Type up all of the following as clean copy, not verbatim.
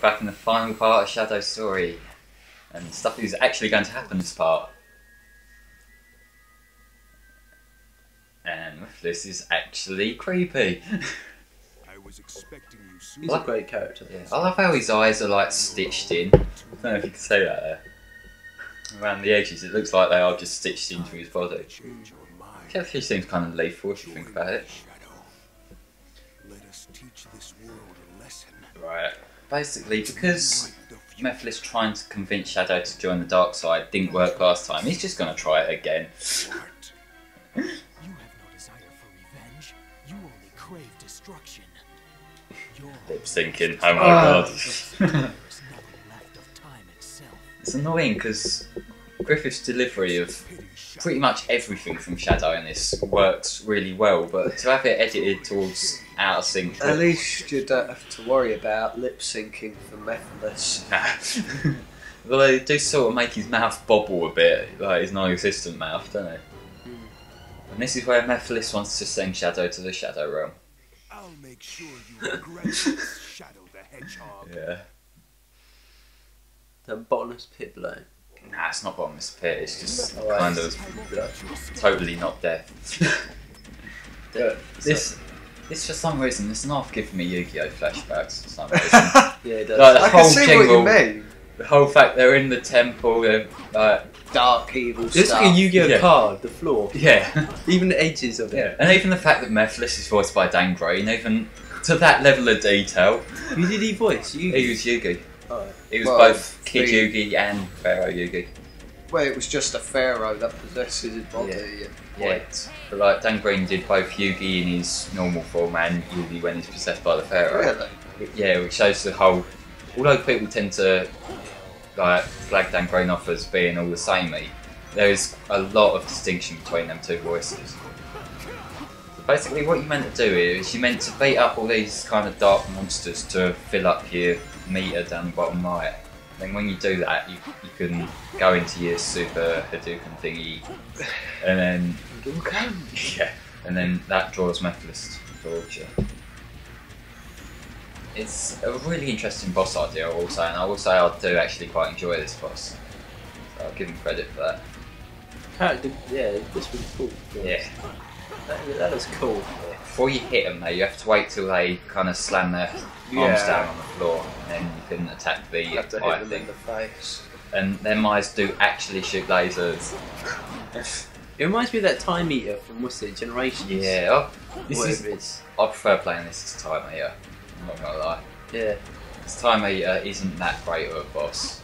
back in the final part of Shadow's story. And stuff is actually going to happen this part. And this is actually creepy. I was expecting you soon. He's a great character. Yeah, I love how his eyes are like stitched in. I don't know if you can see that there. Around the edges, it looks like they are just stitched into his body. He seems kind of lethal if you think about it. Let us teach this world a lesson. Right. Basically, because Mephiles trying to convince Shadow to join the dark side didn't work last time, he's just going to try it again. You have no desire for revenge. You only crave destruction. Lip syncing. Oh my god. There's nothing left of time itself. It's annoying because Griffith's delivery of pretty much everything from Shadow in this works really well, but to have it edited towards out of sync. At least you don't have to worry about lip syncing for Mephiles. Well, they do sort of make his mouth bobble a bit, like his non-existent mouth, don't they? And this is where Mephiles wants to send Shadow to the Shadow Realm. I'll make sure you regret this, Shadow the Hedgehog. Yeah. The bottomless pit below. Nah, it's not bottomless pit, it's just Oh, kind it's of totally not death. But this for some reason, it's not giving me Yu-Gi-Oh flashbacks for some reason. Yeah, it does. Like, the I whole can see what you general- mean. The whole fact they're in the temple, they're like, Dark evil It's stuff. like like a Yu-Gi-Oh Yeah. card, the floor. yeah. Even the edges of it. Yeah, and even the fact that Mephiles is voiced by Dan Green, even to that level of detail, Who did he voice? You. he was Yugi. Oh. He was Well, both Kid the- Yugi and Pharaoh Yugi. Well, it was just a pharaoh that possesses his body. Yeah, but like Dan Green did both Yugi in his normal form and Yugi when he's possessed by the Pharaoh. Really? Yeah, which shows the whole. Although people tend to like flag Dan Green off as being all the samey, there is a lot of distinction between them two voices. So basically, what you meant to do is you meant to beat up all these kind of dark monsters to fill up your meter down the bottom right. Then when you do that, you can go into your super Hadouken thingy, and then yeah, and then that draws Mephiles towards you. It's a really interesting boss idea, I will say, and I will say I do actually quite enjoy this boss. So I'll give him credit for that. Character, yeah, this was cool. Yeah. That was cool. Before you hit them, though, you have to wait till they kind of slam their arms down on the floor, and then you can attack the You have to eye hit them thing. in the face. And their eyes do actually shoot lasers. It reminds me of that time eater from what's it, Generations? Yeah, oh, this is. Whatever it is. I prefer playing this as Time Eater. I'm not gonna lie. Yeah. This Time Eater isn't that great of a boss.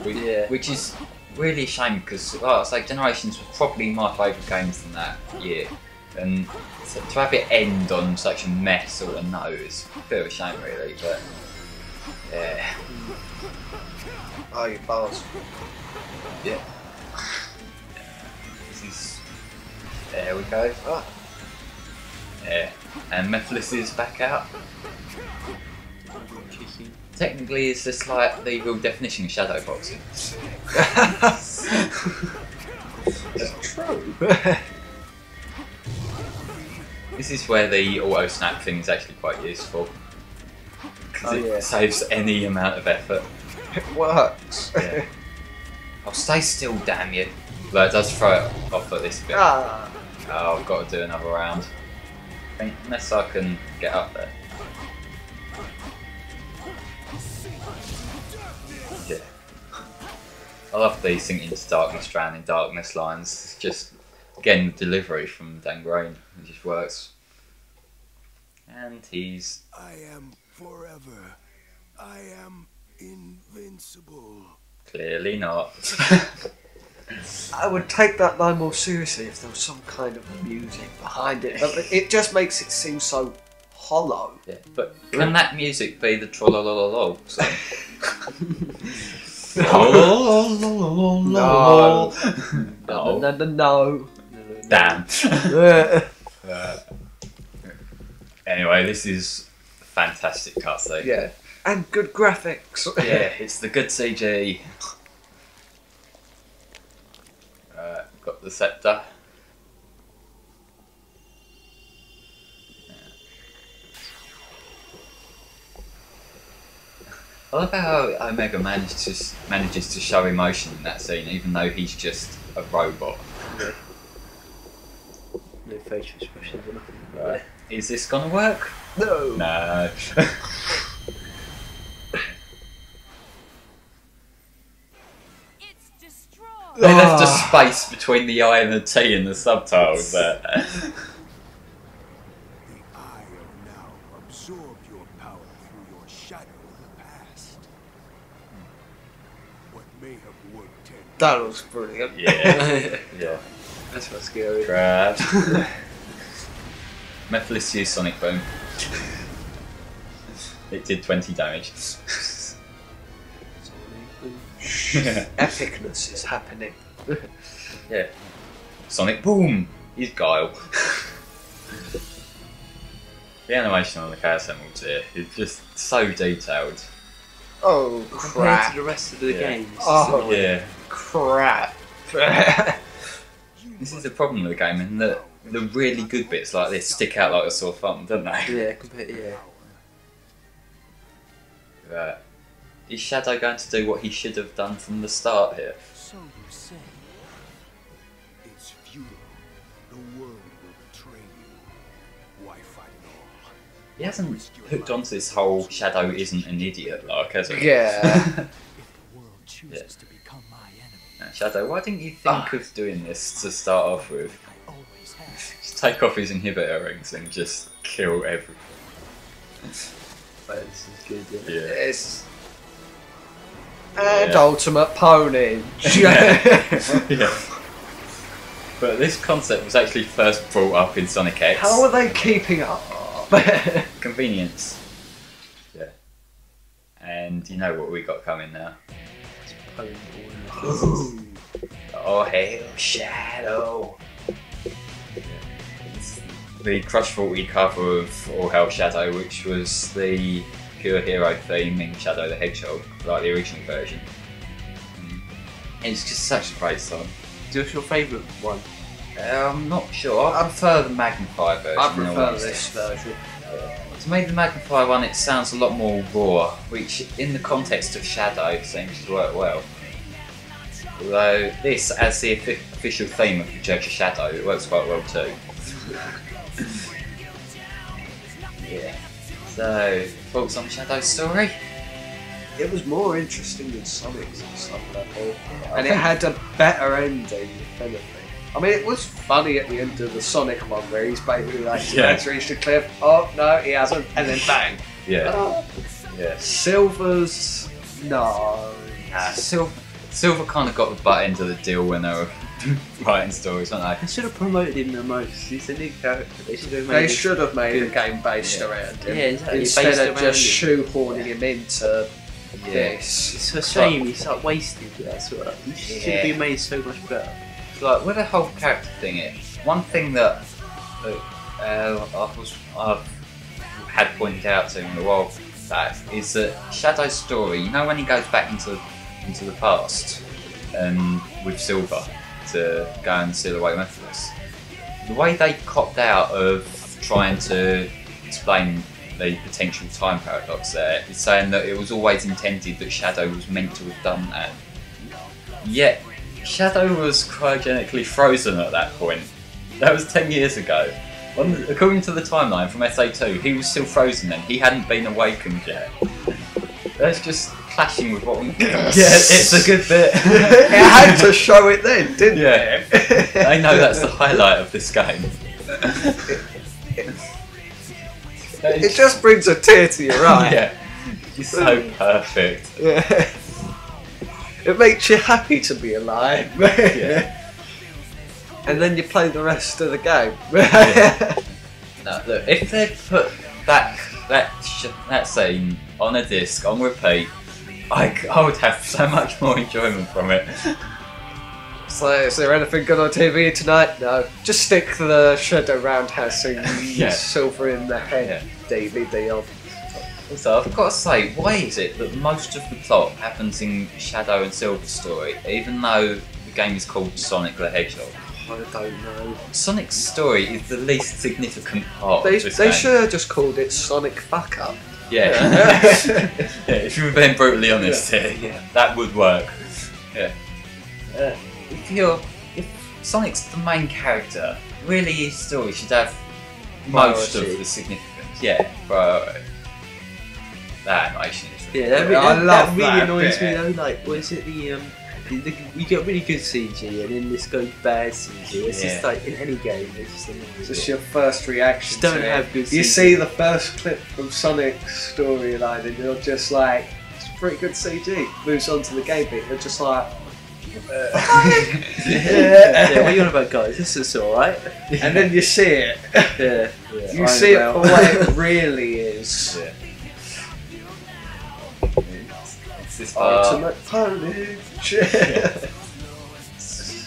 Yeah. Which is really a shame because, like I say, Generations was probably my favourite games from that year. And so to have it end on such a mess sort of note is a bit of a shame, really. But yeah. Oh, you balls. Yeah. This is. There we go. Ah. Yeah. And Mephiles is back out. Technically, it's just like the real definition of shadow boxing. It's true. This is where the auto snap thing is actually quite useful. Because it saves any amount of effort. It works. Yeah. I'll stay still, damn you. Like, it does throw it off at this bit. Ah. Oh, I've got to do another round. Unless I can get up there. Yeah. I love the Sink into Darkness, Drown in Darkness lines. It's just, again, the delivery from Dan Green. It just works. And he's... I am forever. I am invincible. Clearly not. I would take that line more seriously if there was some kind of music behind it, but it just makes it seem so hollow. Yeah, but can that music be the trollololol song? No. No. No. Damn. No. Anyway, this is a fantastic cutscene. Yeah. And good graphics. Yeah, it's the good CG. Got the scepter. I love how Omega manages to show emotion in that scene, even though he's just a robot. No facial expressions or nothing. Right. Is this gonna work? No. No. It's destroyed. They left a space between the I and the T in the subtitles there. The eye of now absorbed your power through your shadow of the past. What may have worked 10 That was brilliant. Yeah. Yeah. That's what's scary. Grab. Mephisto's Sonic Boom. It did 20 damage. Epicness is happening. Yeah. Sonic Boom! He's Guile. The animation on the Chaos Emeralds here is just so detailed. Oh Compared crap! to the rest of the Yeah. games. Oh Yeah. crap! This is the problem with the game, in that the really good bits like this stick out like a sore thumb, don't they? Yeah. Right. Is Shadow going to do what he should have done from the start here? So you say. It's futile. The world will betray you. Why fight at all? He hasn't hooked onto this whole Shadow isn't an idiot like, has he? Yeah. If the world chooses to become my enemy, Shadow, why didn't you think of doing this to start off with? I always have. Just take off his inhibitor rings and just kill everything. But this is good, yeah. Yeah. It's and Yeah. Ultimate Pony. Yeah. But this concept was actually first brought up in Sonic X. How are they keeping up? Convenience. Yeah. And you know what we got coming now? Poem all in Oh, hail Shadow! It's the Crush 40 cover of All Hail Shadow, which was the pure hero theme in Shadow the Hedgehog, like the original version. It's just such a great song. What's your favourite one? I'm not sure. I prefer the Magnify version. I in all prefer honesty. this version. To me, the Magnify one, it sounds a lot more raw, which in the context of Shadow seems to work well. Although this, as the official theme of the Church of Shadow, it works quite well too. Yeah. So, thoughts on Shadow's story? It was more interesting than Sonic's on some level, and it had a better ending, if anything. I mean, it was funny at the end of the Sonic one where he's basically like, Yeah. he's reached a cliff. Oh no, he hasn't, and then bang. Yeah. Yeah. Silver's no. Silver kind of got the butt end of the deal when they were writing stories, weren't They should have promoted him the most. He's a new character. They should have made They him- should have made a game based Yeah. around him Yeah, exactly, instead based of around just him. shoehorning him into they? this. It's a shame he's like wasted. That's what. He should Yeah. be made so much better. Like with the whole character thing, one thing that I've had pointed out to him a while back is that Shadow's story. You know when he goes back into the past, with Silver to go and seal away Mephiles. The way they copped out of trying to explain the potential time paradox there is saying that it was always intended that Shadow was meant to have done that. Yet Shadow was cryogenically frozen at that point. That was 10 years ago. According to the timeline from SA2, he was still frozen then. He hadn't been awakened yet. That's just clashing with what we... Yeah, it's a good bit. It had to show it then, didn't Yeah. I know that's the highlight of this game. it? Just brings a tear to your eye. Yeah. He's so perfect. Yeah. It makes you happy to be alive. Yeah. And then you play the rest of the game. No, look, if they put that scene on a disc on repeat, I would have so much more enjoyment from it. So, is there anything good on TV tonight? No. Just stick the Shadow Roundhouse and Yeah. Silver in the Head DVD on. Also, I've got to say, why is it that most of the plot happens in Shadow and Silver's story, even though the game is called Sonic the Hedgehog? I don't know. Sonic's story is the least significant part They of this game. should have just called it Sonic Fuck Up. Yeah. Yeah, if you were being brutally honest here, yeah, that would work. Yeah. If Sonic's the main character, really his story should have most of Priority. the significance. Yeah, priority. That animation is Yeah, I love that really that annoys bit. me though. Like, what is it? You get really good CG, and then this goes bad CG. It's just Yeah. like in any game, it's just annoys It's me. just your first reaction. Just don't to have it. good You CG. see the first clip from Sonic's storyline, and you're just like, "It's pretty good CG." Moves on to the game bit. You're just like, Yeah, what are you on about, guys? This is alright. and then you see it. Yeah. You see it for what it really is. Yeah. It's this part. Ultimate Punish.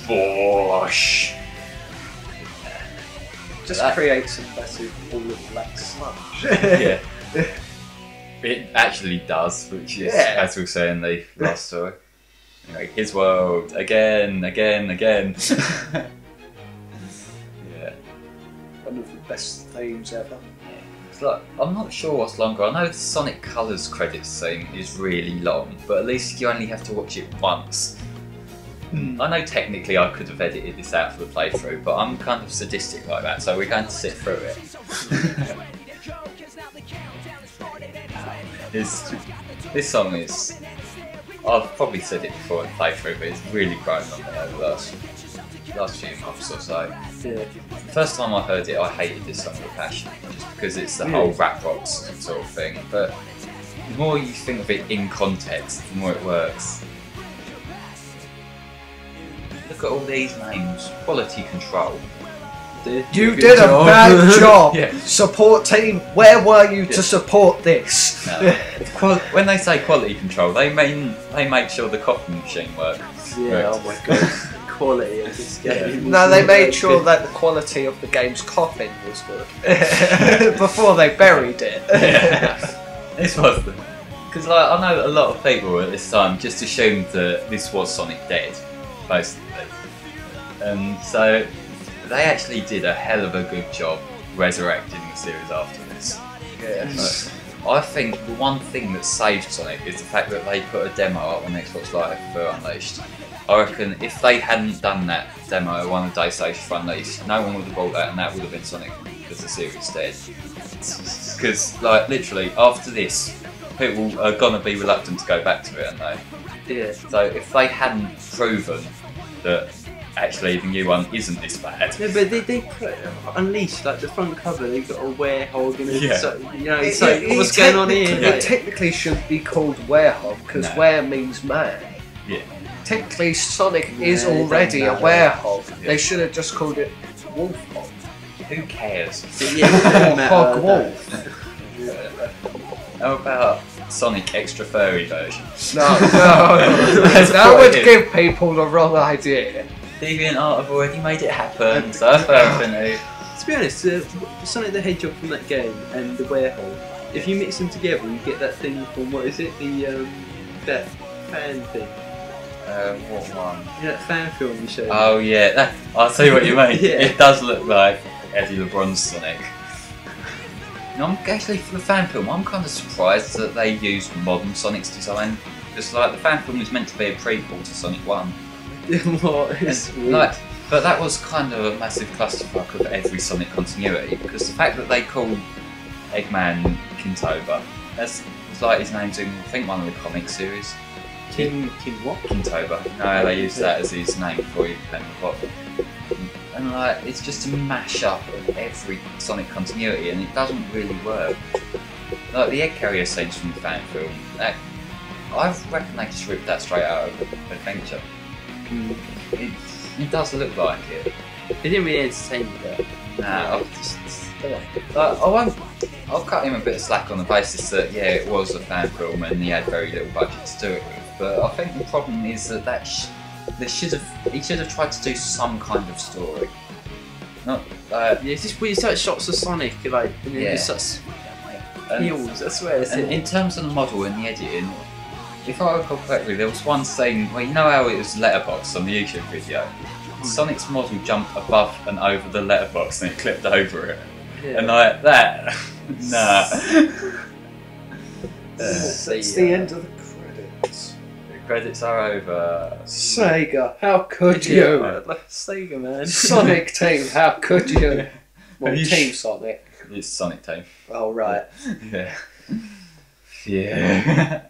Bosh. Just That- creates a massive ball of black sludge. Yeah. It actually does, which is, Yeah. as we'll say in the last story. You know, his world, again. Yeah. One of the best themes ever. It's like, I'm not sure what's longer. I know the Sonic Colors credits scene is really long, but at least you only have to watch it once. I know technically I could have edited this out for the playthrough, but I'm kind of sadistic like that, so we're going to sit through it. This song is... I've probably said it before in the playthrough, but it's really grown on me over the last few months or so. Yeah. The first time I heard it, I hated this song with passion, just because it's the whole rap rock sort of thing. But the more you think of it in context, the more it works. Look at all these names. Quality Control. You Good did job. a bad job. Yeah. Support team, where were you to support this? No. When they say quality control, they mean they make sure the copying machine works. Yeah, oh my god. The quality of this game. No, they made sure that the quality of the game's coffin was good before they buried it. Yeah. This was the... Because like, I know a lot of people at this time just assumed that this was Sonic Dead, basically. And so they actually did a hell of a good job resurrecting the series after this. Yes. I think the one thing that saved Sonic is the fact that they put a demo up on Xbox Live for Unleashed. I reckon if they hadn't done that demo on the day stage for Unleashed, no one would have bought that, and that would have been Sonic as the series dead. Because, like, literally, after this, people are gonna be reluctant to go back to it, aren't they? Yeah. So if they hadn't proven that actually the new one isn't this bad, No, but they put Unleashed, like the front cover, they've got a werehog and Yeah. so, you know, it's like, what's going on here? It technically should be called Werehog, because No. were means man. yeah. Technically, Sonic is Yeah, it already a doesn't matter. werehog. Yeah. They should have just called it Wolfhog. Who cares? Yeah, it doesn't matter, Hog does Wolf. How about Sonic extra furry version? No, no, That's that what would it is. give people the wrong idea. DeviantArt have already made it happen, so that's everything new. To be honest, Sonic the Hedgehog from that game and the werehog, if you mix them together, you get that thing from, what is it, the that fan thing. What one? Yeah, that fan film you showed. Oh yeah, I'll tell you what you mean. Yeah. It does look like Eddie LeBron's Sonic. No, I'm actually, for the fan film, I'm kind of surprised that they used modern Sonic's design. Because like the fan film was meant to be a prequel to Sonic 1. What? It's And, weird. like, but that was kind of a massive clusterfuck of every Sonic continuity, because the fact that they called Eggman Kintober, that's it's like his name's in, I think, one of the comic series. King what? Kintober. No, they used that as his name before he became a plot. And like, it's just a mash-up of every Sonic continuity, and it doesn't really work. Like the egg carrier scenes from the fan film, I reckon they just ripped that straight out of Adventure. It does look like it. They didn't really entertain me though. Nah, I'll cut him a bit of slack on the basis that yeah, it was a fan film and he had very little budget to do it with. But I think the problem is that he should have tried to do some kind of story. Not Yeah, it's just weird. It's like shots of Sonic, like, and then Yeah. just such and, heels. I swear. It's and in terms of the model and the editing, if I recall correctly, there was one scene where you know how it was letterbox on the YouTube video. Sonic's model jumped above and over the letterbox and it clipped over it. yeah. And like that, nah. That's the end of the credits. The credits are over. Sega, how could you? Sega, man. Sonic Team, how could you? Well, Have you Team Sonic. It's Sonic Team. Oh, right. Yeah. Yeah.